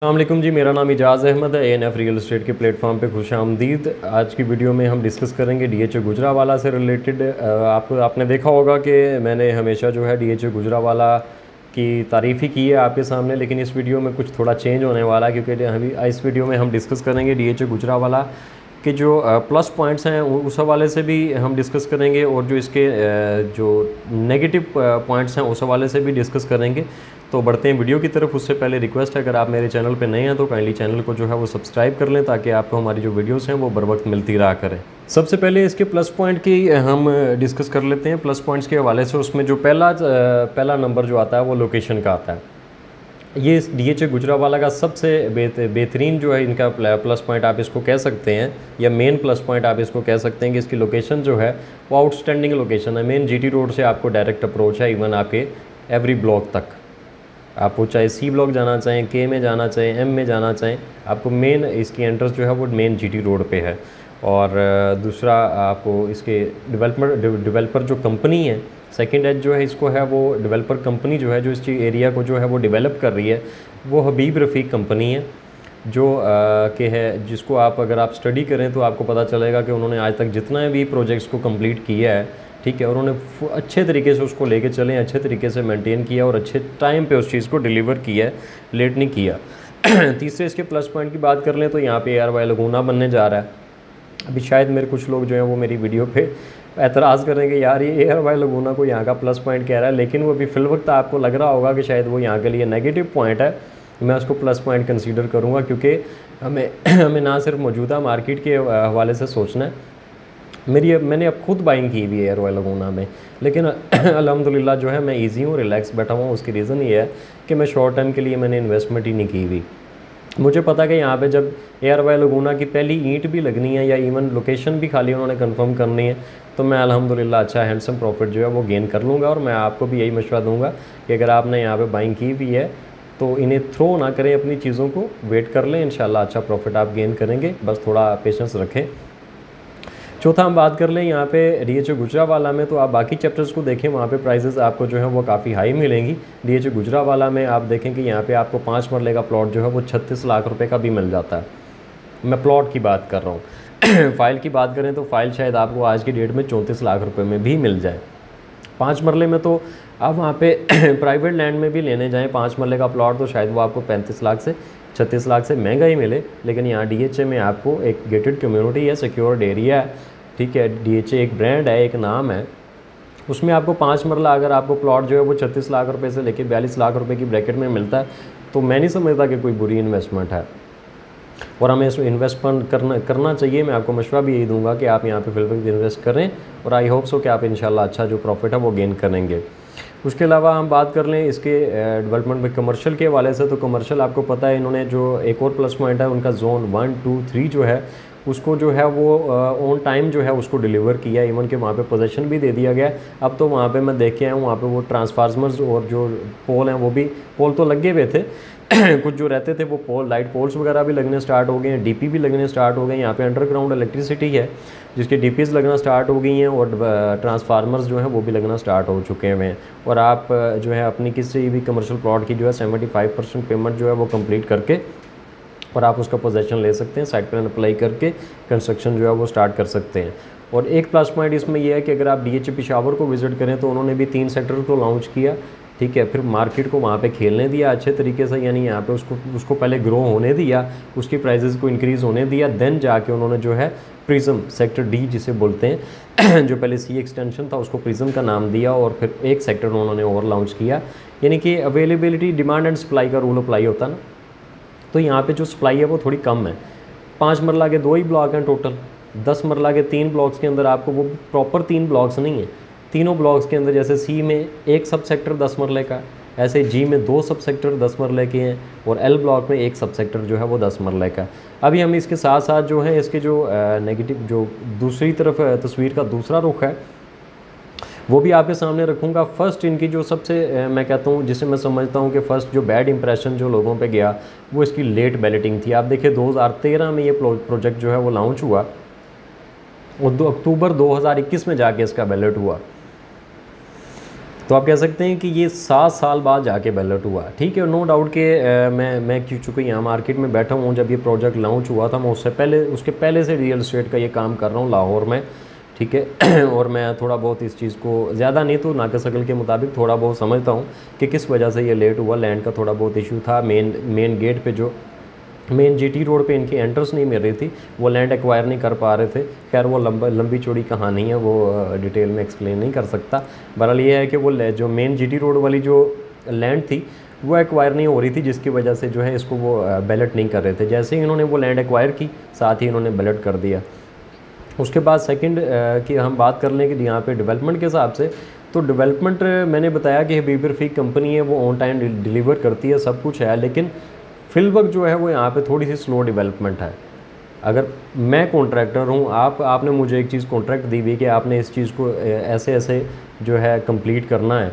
अस्सलामुअलैकुम जी, मेरा नाम इजाज़ अहमद है। एएनएफ रियल एस्टेट के प्लेटफॉर्म पे खुशामदीद। आज की वीडियो में हम डिस्कस करेंगे डीएचए गुजरावाला से रिलेटेड। आपने देखा होगा कि मैंने हमेशा जो है डीएचए गुजरावाला की तारीफ़ ही की है आपके सामने, लेकिन इस वीडियो में कुछ थोड़ा चेंज होने वाला है, क्योंकि अभी इस वीडियो में हम डिस्कस करेंगे डीएचए गुजरावाला के जो प्लस पॉइंट्स हैं उस हवाले से भी हम डिस्कस करेंगे, और जो इसके जो नेगेटिव पॉइंट्स हैं उस हवाले से भी डिस्कस करेंगे। तो बढ़ते हैं वीडियो की तरफ। उससे पहले रिक्वेस्ट है, अगर आप मेरे चैनल पे नए हैं तो काइंडली चैनल को जो है वो सब्सक्राइब कर लें, ताकि आपको हमारी जो वीडियोस हैं वो बर वक्त मिलती रहा करें। सबसे पहले इसके प्लस पॉइंट की हम डिस्कस कर लेते हैं। प्लस पॉइंट्स के हवाले से उसमें जो पहला नंबर जो आता है वो लोकेशन का आता है। ये डीएचए गुजरावाला का सबसे बेहतरीन जो है इनका प्लस पॉइंट आप इसको कह सकते हैं, या मेन प्लस पॉइंट आप इसको कह सकते हैं कि इसकी लोकेशन जो है वो आउटस्टैंडिंग लोकेशन है। मेन जीटी रोड से आपको डायरेक्ट अप्रोच है, इवन आपके एवरी ब्लॉक तक। आपको चाहे सी ब्लॉक जाना चाहें, के में जाना चाहें, एम में जाना चाहें, आपको मेन इसकी एंट्रेंस जो है वो मेन जीटी रोड पे है। और दूसरा, आपको इसके डेवलपर जो कंपनी है, सेकंड एज जो है इसको है वो डेवलपर कंपनी जो है, जो इस एरिया को जो है वो डेवलप कर रही है, वो हबीब रफ़ीक कंपनी है, जो के है जिसको आप अगर आप स्टडी करें तो आपको पता चलेगा कि उन्होंने आज तक जितना भी प्रोजेक्ट्स को कंप्लीट किया है, ठीक है, और उन्होंने अच्छे तरीके से उसको लेके चलें, अच्छे तरीके से मेंटेन किया और अच्छे टाइम पे उस चीज़ को डिलीवर किया है, लेट नहीं किया। तीसरे इसके प्लस पॉइंट की बात कर लें तो यहाँ पे ARY लगूना बनने जा रहा है। अभी शायद मेरे कुछ लोग जो हैं वो मेरी वीडियो पे एतराज़ करेंगे, यार ये ARY लगूना को यहाँ का प्लस पॉइंट कह रहा है, लेकिन वो अभी फिल वक्त आपको लग रहा होगा कि शायद वो यहाँ के लिए नेगेटिव पॉइंट है। मैं उसको प्लस पॉइंट कंसीडर करूँगा, क्योंकि हमें ना सिर्फ मौजूदा मार्केट के हवाले से सोचना है। मैंने अब खुद बाइंग की हुई है ARY लगूना में, लेकिन अल्हम्दुलिल्लाह जो है मैं ईजी हूँ, रिलैक्स बैठा हुआ हूँ। उसकी रीज़न ये है कि मैं शॉर्ट टर्म के लिए मैंने इन्वेस्टमेंट ही नहीं की हुई। मुझे पता है कि यहाँ पे जब ARY लगूना की पहली ईंट भी लगनी है, या इवन लोकेशन भी खाली उन्होंने कंफर्म करनी है, तो मैं अल्हम्दुलिल्लाह अच्छा हैंडसम प्रॉफिट जो है वो गेन कर लूँगा। और मैं आपको भी यही मशवरा दूँगा कि अगर आपने यहाँ पे बाइंग की हुई है तो इन्हें थ्रो ना करें, अपनी चीज़ों को वेट कर लें, इंशाल्लाह अच्छा प्रॉफिट आप गेन करेंगे, बस थोड़ा पेशेंस रखें। चौथा हम बात कर लें यहाँ पे डीएचए गुजरावाला में, तो आप बाकी चैप्टर्स को देखें, वहाँ पे प्राइसेस आपको जो है वो काफ़ी हाई मिलेंगी। डीएचए गुजरावाला में आप देखें कि यहाँ पे आपको 5 मरले का प्लॉट जो है वो 36 लाख रुपए का भी मिल जाता है। मैं प्लॉट की बात कर रहा हूँ। फ़ाइल की बात करें तो फ़ाइल शायद आपको आज की डेट में 34 लाख रुपये में भी मिल जाए। 5 मरले में तो आप वहाँ पे प्राइवेट लैंड में भी लेने जाएँ 5 मरले का प्लॉट, तो शायद वो आपको 35 लाख से 36 लाख से महंगा ही मिले। लेकिन यहाँ डीएचए में आपको एक गेटेड कम्युनिटी है, सिक्योर्ड एरिया है, ठीक है, डीएचए एक ब्रांड है, एक नाम है, उसमें आपको 5 मरला अगर आपको प्लॉट जो है वो 36 लाख रुपए से लेकर 42 लाख रुपए की ब्रैकेट में मिलता है, तो मैं नहीं समझता कि कोई बुरी इन्वेस्टमेंट है, और हमें इसमें इन्वेस्टमेंट करना चाहिए। मैं आपको मशवरा भी यही दूंगा कि आप यहाँ पे फिलहाल इन्वेस्ट करें, और आई होप सो कि आप इंशाल्लाह अच्छा जो प्रॉफिट है वो गेन करेंगे। उसके अलावा हम बात कर लें इसके डेवलपमेंट में कमर्शियल के हवाले से, तो कमर्शियल आपको पता है इन्होंने जो एक और प्लस पॉइंट है उनका जोन 1, 2, 3 जो है उसको जो है वो ऑन टाइम जो है उसको डिलीवर किया, इवन के वहाँ पे पोजीशन भी दे दिया गया। अब तो वहाँ पे मैं देख के आया हूँ, वहाँ पे वो ट्रांसफार्मर्स और जो पोल हैं वो भी, पोल तो लगे हुए थे कुछ जो रहते थे वो पोल, लाइट पोल्स वगैरह भी लगने स्टार्ट हो गए हैं, डीपी भी लगने स्टार्ट हो गए हैं। यहाँ पे अंडरग्राउंड इलेक्ट्रिसिटी है जिसकी डीपीज़ लगना स्टार्ट हो गई हैं, और ट्रांसफार्मर्स जो हैं वो भी लगना स्टार्ट हो चुके हैं। और आप जो है अपनी किसी भी कमर्शियल प्लॉट की जो है 75% पेमेंट जो है वो कंप्लीट करके और आप उसका पोजेशन ले सकते हैं, साइट प्लान अप्लाई करके कंस्ट्रक्शन जो है वो स्टार्ट कर सकते हैं। और एक प्लस पॉइंट इसमें यह है कि अगर आप डीएचए पेशावर को विज़िट करें तो उन्होंने भी 3 सेक्टर को लॉन्च किया, ठीक है, फिर मार्केट को वहाँ पे खेलने दिया अच्छे तरीके से, यानी यहाँ पे उसको पहले ग्रो होने दिया, उसकी प्राइसेस को इंक्रीज़ होने दिया, देन जाके उन्होंने जो है प्रिज्म सेक्टर डी जिसे बोलते हैं जो पहले सी एक्सटेंशन था उसको प्रिज्म का नाम दिया, और फिर एक सेक्टर उन्होंने और लॉन्च किया। यानी कि अवेलेबिलिटी, डिमांड एंड सप्लाई का रूल अप्लाई होता है ना, तो यहाँ पे जो सप्लाई है वो थोड़ी कम है। 5 मरला के 2 ही ब्लॉक हैं टोटल, 10 मरला के 3 ब्लॉक्स के अंदर आपको वो प्रॉपर 3 ब्लॉक्स नहीं है, तीनों ब्लॉक्स के अंदर जैसे सी में एक सब सेक्टर 10 मरले का, ऐसे जी में 2 सब सेक्टर 10 मरले के हैं, और एल ब्लॉक में एक सब सेक्टर जो है वो 10 मरले का। अभी हम इसके साथ साथ जो है इसके जो नेगेटिव जो दूसरी तरफ तस्वीर का दूसरा रुख है वो भी आपके सामने रखूँगा। फर्स्ट इनकी जो सबसे मैं कहता हूँ, जिसे मैं समझता हूँ कि फ़र्स्ट जो बैड इंप्रेशन जो लोगों पे गया वो इसकी लेट बैलेटिंग थी। आप देखिए 2013 में ये प्रोजेक्ट जो है वो लॉन्च हुआ, और 2 अक्टूबर 2021 में जाके इसका बैलेट हुआ। तो आप कह सकते हैं कि ये 7 साल बाद जाके बैलेट हुआ। ठीक है, नो डाउट कि मैं चूँकि यहाँ मार्केट में बैठा हूँ, जब ये प्रोजेक्ट लॉन्च हुआ था मैं उसके पहले से रियल एस्टेट का ये काम कर रहा हूँ लाहौर में। ठीक है और मैं थोड़ा बहुत इस चीज़ को ज़्यादा नहीं तो नाकस-अक़ल के मुताबिक थोड़ा बहुत समझता हूँ कि किस वजह से ये लेट हुआ। लैंड का थोड़ा बहुत इशू था, मेन गेट पे जो मेन जीटी रोड पे इनकी एंट्रेंस नहीं मिल रही थी, वो लैंड एक्वायर नहीं कर पा रहे थे। खैर वो लंबी चौड़ी कहानी है, वो डिटेल में एक्सप्लेन नहीं कर सकता। बहरहाल ये है कि वो जो मेन जीटी रोड वाली जो लैंड थी वो एक्वायर नहीं हो रही थी, जिसकी वजह से जो है इसको वो बैलेट नहीं कर रहे थे। जैसे ही इन्होंने वो लैंड एक्वायर की, साथ ही इन्होंने बैलेट कर दिया। उसके बाद सेकंड की हम बात कर लें कि यहाँ पे डेवलपमेंट के हिसाब से, तो डेवलपमेंट मैंने बताया कि हबीब रफ़ीक कंपनी है, वो ऑन टाइम डिलीवर करती है, सब कुछ है, लेकिन फिल वक्त जो है वो यहाँ पे थोड़ी सी स्लो डेवलपमेंट है। अगर मैं कॉन्ट्रैक्टर हूँ, आपने मुझे एक चीज़ कॉन्ट्रैक्ट दी हुई कि आपने इस चीज़ को ऐसे ऐसे जो है कंप्लीट करना है,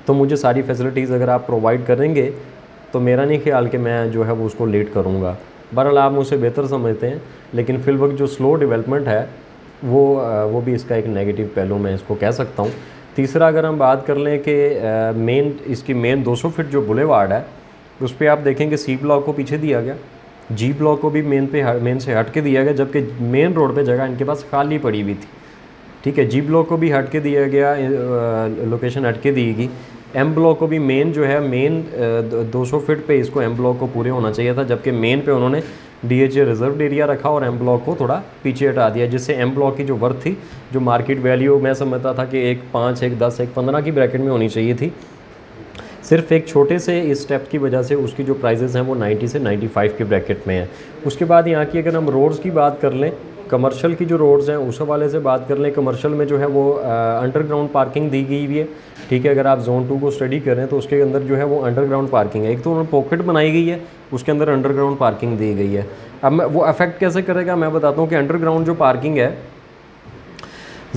तो मुझे सारी फैसिलिटीज़ अगर आप प्रोवाइड करेंगे तो मेरा नहीं ख्याल कि मैं जो है वो उसको लेट करूँगा। बहरहाल आप मुझसे बेहतर समझते हैं, लेकिन फिल वक्त जो स्लो डेवलपमेंट है वो भी इसका एक नेगेटिव पहलू मैं इसको कह सकता हूँ। तीसरा अगर हम बात कर लें कि इसकी मेन 200 फीट जो बुलेवार्ड है उस पर आप देखेंगे सी ब्लॉक को पीछे दिया गया, जी ब्लॉक को भी मेन से हट के दिया गया, जबकि मेन रोड पे जगह इनके पास खाली पड़ी हुई थी। ठीक है, जी ब्लॉक को भी हट के दिया गया, लोकेशन हट के दी गई। एम ब्लॉक को भी मेन जो है 200 फीट पे इसको एम ब्लॉक को पूरे होना चाहिए था, जबकि मेन पे उन्होंने डीएचए रिजर्व एरिया रखा और एम ब्लॉक को थोड़ा पीछे हटा दिया, जिससे एम ब्लॉक की जो वर्थ थी, जो मार्केट वैल्यू मैं समझता था कि 1.5, 1.10, 1.15 की ब्रैकेट में होनी चाहिए थी, सिर्फ एक छोटे से इस स्टेप की वजह से उसकी जो प्राइजेस हैं वो 90 से 95 की ब्रैकेट में है। उसके बाद यहाँ की अगर हम रोड्स की बात कर लें, कमर्शियल की जो रोड्स हैं उस हवाले से बात कर लें, कमर्शियल में जो है वो अंडरग्राउंड पार्किंग दी गई हुई है। ठीक है, अगर आप जोन 2 को स्टडी करें तो उसके अंदर जो है वो अंडरग्राउंड पार्किंग है। एक तो उन्होंने पॉकेट बनाई गई है, उसके अंदर अंडरग्राउंड पार्किंग दी गई है। अब वो अफेक्ट कैसे करेगा मैं बताता हूँ कि अंडरग्राउंड जो पार्किंग है,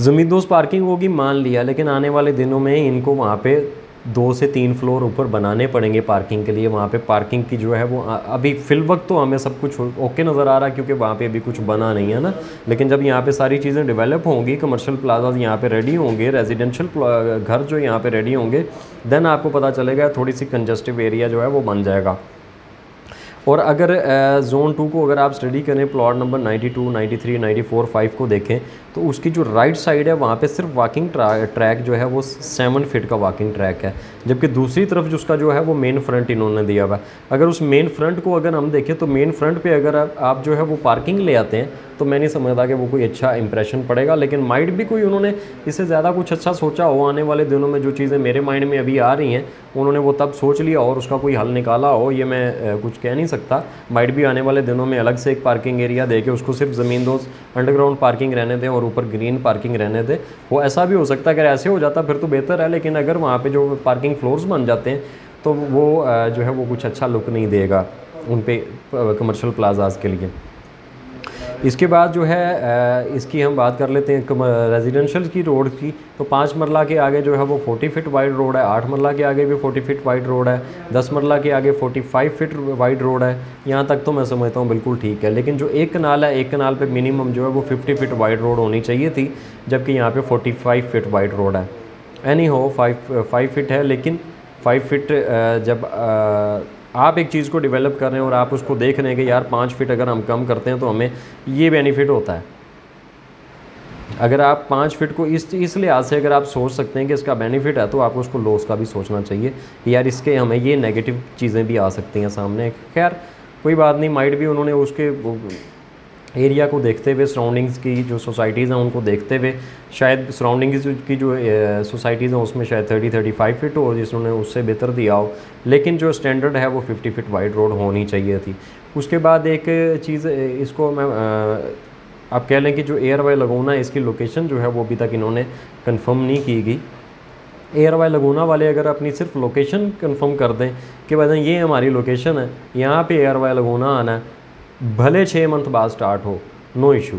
ज़मींदोज़ पार्किंग होगी मान लिया, लेकिन आने वाले दिनों में इनको वहाँ पे 2 से 3 फ्लोर ऊपर बनाने पड़ेंगे पार्किंग के लिए। वहाँ पे पार्किंग की जो है वो अभी फ़िल वक्त तो हमें सब कुछ ओके नज़र आ रहा है, क्योंकि वहाँ पे अभी कुछ बना नहीं है ना। लेकिन जब यहाँ पे सारी चीज़ें डेवलप होंगी, कमर्शियल प्लाजाज यहाँ पे रेडी होंगे, रेजिडेंशियल घर जो यहाँ पे रेडी होंगे, देन आपको पता चलेगा थोड़ी सी कंजस्टिव एरिया जो है वो बन जाएगा। और अगर जोन 2 को अगर आप स्टडी करें, प्लॉट नंबर 92, 93, 94, 5 को देखें तो उसकी जो राइट साइड है वहाँ पे सिर्फ वॉकिंग ट्रैक जो है वो 7 फीट का वॉकिंग ट्रैक है, जबकि दूसरी तरफ जिसका जो है वो मेन फ्रंट इन्होंने दिया हुआ है। अगर उस मेन फ्रंट को अगर हम देखें तो मेन फ्रंट पे अगर आप जो है वो पार्किंग ले आते हैं तो मैं नहीं समझता कि वो कोई अच्छा इंप्रेशन पड़ेगा, लेकिन माइट भी कोई उन्होंने इससे ज़्यादा कुछ अच्छा सोचा हो। आने वाले दिनों में जो चीज़ें मेरे माइंड में अभी आ रही हैं उन्होंने वो तब सोच लिया और उसका कोई हल निकाला हो, ये मैं कुछ कह नहीं सकता। माइट भी आने वाले दिनों में अलग से एक पार्किंग एरिया दे के उसको सिर्फ ज़मींदोज़ अंडरग्राउंड पार्किंग रहने दें और ऊपर ग्रीन पार्किंग रहने दें। वो ऐसा भी हो सकता है, अगर ऐसे हो जाता फिर तो बेहतर है, लेकिन अगर वहाँ पे जो पार्किंग फ्लोर्स बन जाते हैं तो वो जो है वो कुछ अच्छा लुक नहीं देगा उन पे कमर्शियल प्लाजाज के लिए। इसके बाद जो है इसकी हम बात कर लेते हैं रेजिडेंशियल की रोड की, तो 5 मरला के आगे जो है वो 40 फीट वाइड रोड है, 8 मरला के आगे भी 40 फीट वाइड रोड है, 10 मरला के आगे 45 फीट वाइड रोड है। यहाँ तक तो मैं समझता हूँ बिल्कुल ठीक है, लेकिन जो एक कनाल है, एक कनाल पे मिनिमम जो है वो 50 फीट वाइड रोड होनी चाहिए थी, जबकि यहाँ पे 45 फीट वाइड रोड है। एनी हो 5 फीट है, लेकिन 5 फीट जब आप एक चीज़ को डेवलप कर रहे हैं और आप उसको देख रहे हैं कि यार 5 फीट अगर हम कम करते हैं तो हमें ये बेनिफिट होता है। अगर आप 5 फीट को इस लिहाज से अगर आप सोच सकते हैं कि इसका बेनिफिट है, तो आपको उसको लॉस का भी सोचना चाहिए यार, इसके हमें ये नेगेटिव चीज़ें भी आ सकती हैं सामने। खैर कोई बात नहीं, माइट भी उन्होंने उसके एरिया को देखते हुए, सराउंडिंग्स की जो सोसाइटीज़ हैं उनको देखते हुए, शायद सराउंडिंग्स की जो सोसाइटीज़ हैं उसमें शायद 30-35 फीट हो, जिसने उससे बेहतर दिया हो, लेकिन जो स्टैंडर्ड है वो 50 फीट वाइड रोड होनी चाहिए थी। उसके बाद एक चीज़ इसको मैं आप कह लें कि जो एयर वाई लगूना है, इसकी लोकेशन जो है वो अभी तक इन्होंने कंफर्म नहीं की गई। एयर वाई लगूना वाले अगर अपनी सिर्फ लोकेशन कंफर्म कर दें कि भाई ये हमारी लोकेशन है, यहाँ पे एयर वाई लगूना आना है, भले 6 मंथ बाद स्टार्ट हो, नो इशू।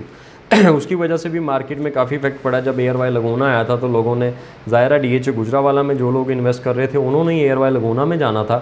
उसकी वजह से भी मार्केट में काफ़ी इफेक्ट पड़ा। जब एयर वाई लगूना आया था तो लोगों ने, ज़ाहिर है डीएचए गुजरावाला में जो लोग इन्वेस्ट कर रहे थे उन्होंने ही एयर वाई लगूना में जाना था,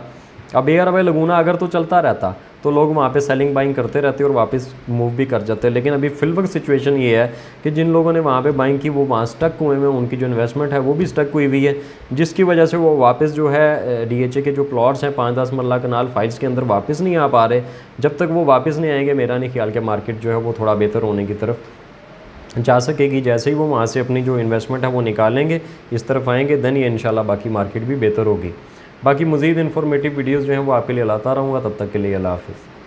अब ARY लगूना अगर तो चलता रहता तो लोग वहाँ पे सेलिंग बाइंग करते रहते और वापस मूव भी कर जाते, लेकिन अभी फिलवक्त सिचुएशन ये है कि जिन लोगों ने वहाँ पे बाइंग की वो वहाँ स्टक हुए हैं, उनकी जो इन्वेस्टमेंट है वो भी स्टक हुई हुई है, जिसकी वजह से वो वापस जो है DHA के जो प्लॉट्स हैं 5-10 मरला कनाल फाइल्स के अंदर वापस नहीं आ पा रहे। जब तक वो वापस नहीं आएंगे मेरा नहीं ख्याल कि मार्केट जो है वो थोड़ा बेहतर होने की तरफ जा सकेगी। जैसे ही वो वहाँ से अपनी जो इन्वेस्टमेंट है वो निकालेंगे, इस तरफ आएंगे, देन ये इंशाल्लाह बाकी मार्केट भी बेहतर होगी। बाकी मज़ीद इन्फॉर्मेटिव वीडियोज़ जो हैं वो आपके लिए लाता रहूँगा। तब तक के लिए अल्लाह हाफ़िज़।